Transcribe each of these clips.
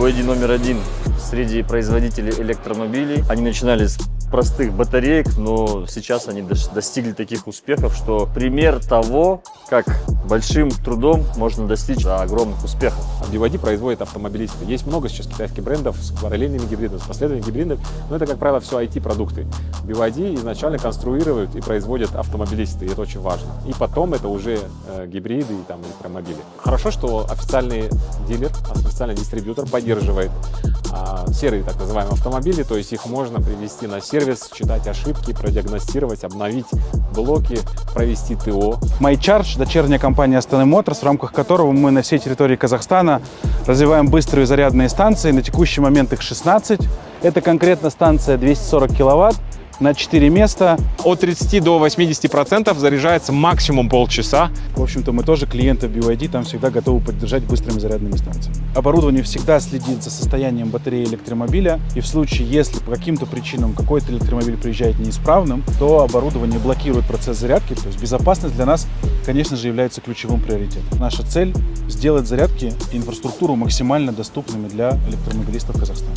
BYD номер один среди производителей электромобилей. Они начинали с простых батареек, но сейчас они достигли таких успехов, что пример того, как большим трудом можно достичь огромных успехов. BYD производит автомобилисты. Есть много сейчас китайских брендов с параллельными гибридами, с последовательными гибридами, но это, как правило, все IT-продукты. BYD изначально конструируют и производят автомобилисты, и это очень важно. И потом это уже гибриды и там электромобили. Хорошо, что официальный дилер, официальный дистрибьютор поддерживает серые так называемые автомобили, то есть их можно привести на сервис, читать ошибки, продиагностировать, обновить блоки, провести ТО. MyCharge – дочерняя компания Astana Motors, в рамках которого мы на всей территории Казахстана развиваем быстрые зарядные станции. На текущий момент их 16. Это конкретно станция 240 киловатт на 4 места. От 30 до 80% заряжается максимум полчаса. В общем-то, мы тоже клиенты BYD там всегда готовы поддержать быстрыми зарядными станциями. Оборудование всегда следит за состоянием батареи электромобиля, и в случае, если по каким-то причинам какой-то электромобиль приезжает неисправным, то оборудование блокирует процесс зарядки. То есть безопасность для нас, конечно же, является ключевым приоритетом. Наша цель – сделать зарядки и инфраструктуру максимально доступными для электромобилистов Казахстана.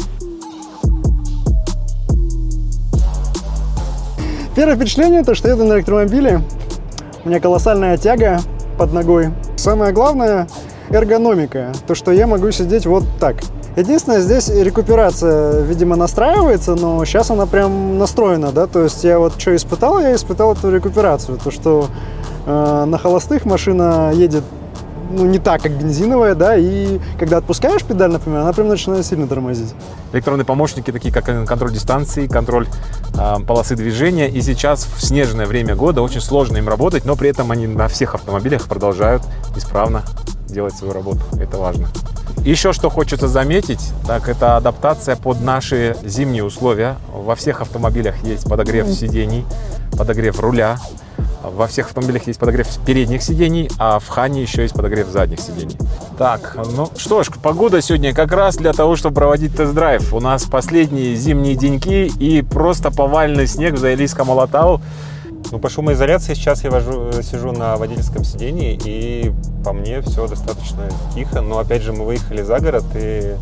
Первое впечатление, то что еду на электромобиле, у меня колоссальная тяга под ногой. Самое главное – эргономика, то, что я могу сидеть вот так. Единственное, здесь рекуперация, видимо, настраивается, но сейчас она прям настроена, да, то есть я вот что испытал, я испытал эту рекуперацию, то, что на холостых машина едет не так, как бензиновая, да, и когда отпускаешь педаль, например, она прям начинает сильно тормозить. Электронные помощники, такие как контроль дистанции, контроль полосы движения, и сейчас в снежное время года очень сложно им работать, но при этом они на всех автомобилях продолжают исправно делать свою работу, это важно. Еще что хочется заметить, так это адаптация под наши зимние условия. Во всех автомобилях есть подогрев сидений, подогрев руля. Во всех автомобилях есть подогрев передних сидений, а в Хане еще есть подогрев задних сидений. Так, ну что ж, погода сегодня как раз для того, чтобы проводить тест-драйв. У нас последние зимние деньки и просто повальный снег в Заилийском Алатау. Ну, по шумоизоляции сейчас я сижу на водительском сидении, и по мне все достаточно тихо. Но опять же мы выехали за город, и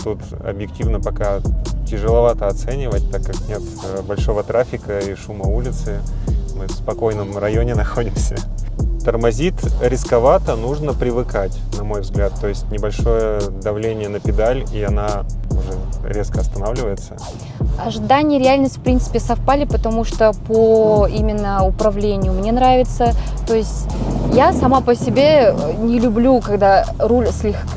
тут объективно пока тяжеловато оценивать, так как нет большого трафика и шума улицы. Мы в спокойном районе находимся. Тормозит рисковато, нужно привыкать, на мой взгляд. То есть небольшое давление на педаль, и она уже резко останавливается. Ожидания и реальность, в принципе, совпали, потому что по именно управлению мне нравится. То есть я сама по себе не люблю, когда руль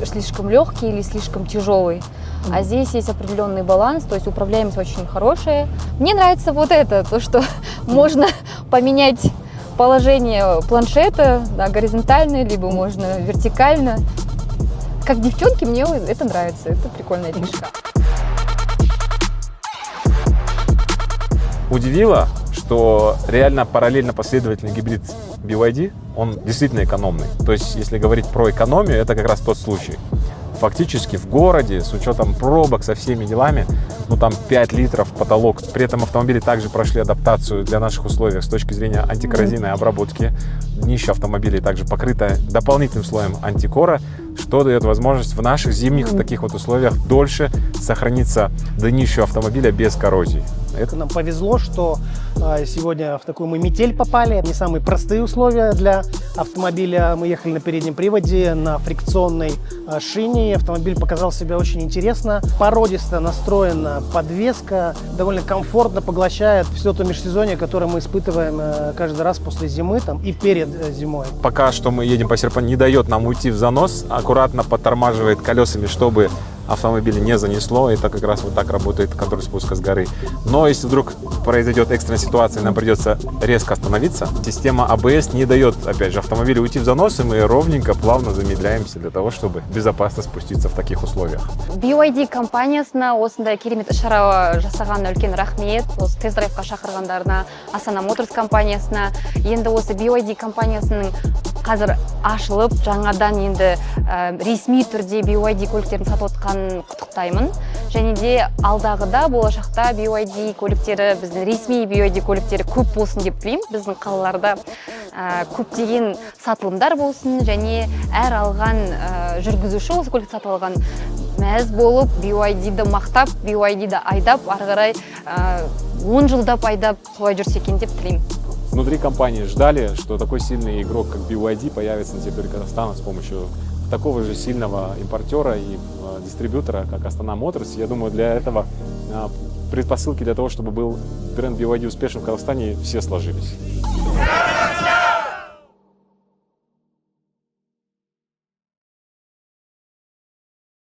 слишком легкий или слишком тяжелый. А здесь есть определенный баланс, то есть управляемость очень хорошая. Мне нравится вот это, то, что можно поменять положение планшета, да, горизонтально, либо можно вертикально. Как девчонки, мне это нравится, это прикольная фишка. Удивило, что реально параллельно последовательный гибрид BYD, он действительно экономный. То есть, если говорить про экономию, это как раз тот случай. Фактически в городе, с учетом пробок, со всеми делами, ну там 5 литров потолок. При этом автомобили также прошли адаптацию для наших условий с точки зрения антикоррозийной обработки. Днище автомобилей также покрыто дополнительным слоем антикора, что дает возможность в наших зимних таких вот условиях дольше сохраниться днище автомобиля без коррозии. Это нам повезло, что сегодня в такую мы метель попали. Не самые простые условия для автомобиля. Мы ехали на переднем приводе, на фрикционной шине. Автомобиль показал себя очень интересно. Породисто настроена подвеска, довольно комфортно поглощает все то межсезонье, которое мы испытываем каждый раз после зимы там, и перед зимой. Пока что мы едем по Серпантину, не дает нам уйти в занос, аккуратно подтормаживает колесами, чтобы автомобиль не занесло. Это как раз вот так работает контроль спуска с горы. Но если вдруг произойдет экстренная ситуация, нам придется резко остановиться, система ABS не дает, опять же, автомобилю уйти в занос, и мы ровненько, плавно замедляемся для того, чтобы безопасно спуститься в таких условиях. BYD компаниясына осындай керемет іс-шара жасаған үлкен рахмет. Осы тест-драйвқа шақырғандарына, Astana Motors компаниясына. Енді осы BYD компаниясының қазір ашылып, жаңадан енді ресми түрде BYD көліктерін сатып отқан құттықтаймын. Және де алдағыда болашақта BYD көліктері, біздің ресми BYD көліктері көп болсын деп тілеймін. Біздің қалаларда көптеген сатылымдар болсын, және әр алған жүргізуші осы көлікті сатып алған мәз болып, BYD-ді мақтап, BYD-ді айдап, ары қарай 10 жылдап айдап, солай жүрсе екен деп тілеймін. Внутри компании ждали, что такой сильный игрок, как BYD, появится на территории Казахстана с помощью такого же сильного импортера и дистрибьютора, как Астана Моторс. Я думаю, для этого предпосылки для того, чтобы был бренд BYD успешным в Казахстане, все сложились.